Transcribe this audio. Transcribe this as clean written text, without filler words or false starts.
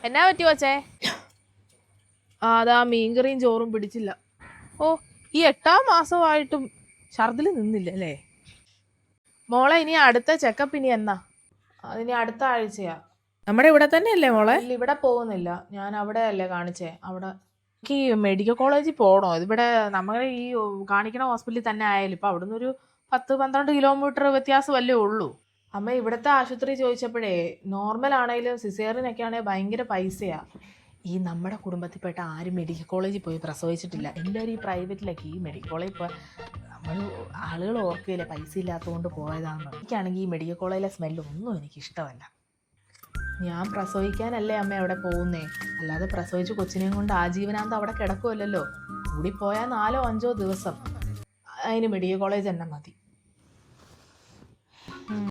എന്നാ പറ്റി വച്ചേ? അതാ മീൻകറിയും ചോറും പിടിച്ചില്ല. ഓ, ഈ 8ാം മാസമായിട്ടും ഛർദിൽ നിന്നില്ല അല്ലേ? മോളെ, ഇനി അടുത്ത ചെക്കപ്പ് ഇനി എന്നാ? അതിനി അടുത്ത ആഴ്ചയാ. നമ്മുടെ ഇവിടെ തന്നെയല്ലേ മോളെ? ഇല്ല, ഇവിടെ പോകുന്നില്ല. ഞാൻ അവിടെ അല്ലേ കാണിച്ചേ. അവിടെ എനിക്ക് മെഡിക്കൽ കോളേജിൽ പോകണോ? ഇതിവിടെ നമ്മളെ ഈ കാണിക്കണ ഹോസ്പിറ്റലിൽ തന്നെ ആയാലും ഇപ്പം അവിടെ നിന്നൊരു 10-12 കിലോമീറ്റർ വ്യത്യാസമല്ലേ ഉള്ളൂ. അമ്മ ഇവിടുത്തെ ആശുപത്രി ചോദിച്ചപ്പോഴേ നോർമൽ ആണെങ്കിലും സിസേറിനൊക്കെ ആണെങ്കിൽ ഭയങ്കര പൈസയാ. ഈ നമ്മുടെ കുടുംബത്തിൽപ്പെട്ട ആരും മെഡിക്കൽ കോളേജിൽ പോയി പ്രസവിച്ചിട്ടില്ല. എല്ലാവരും ഈ പ്രൈവറ്റിലൊക്കെ. ഈ മെഡിക്കൽ കോളേജിൽ പോയി നമ്മൾ ആളുകൾ ഓർക്കുകയില്ല പൈസ ഇല്ലാത്തതുകൊണ്ട് പോയതാണെന്ന്. എനിക്കാണെങ്കിൽ ഈ മെഡിക്കൽ കോളേജിലെ സ്മെല്ലൊന്നും എനിക്കിഷ്ടമല്ല. ഞാൻ പ്രസവിക്കാനല്ലേ അമ്മ അവിടെ പോകുന്നേ, അല്ലാതെ പ്രസവിച്ച് കൊച്ചിനെയും കൊണ്ട് ആജീവനാന്തം അവിടെ കിടക്കുമല്ലോ. കൂടിപ്പോയാൽ 4-5 ദിവസം. അതിന് മെഡിക്കൽ കോളേജ് തന്നെ മതി.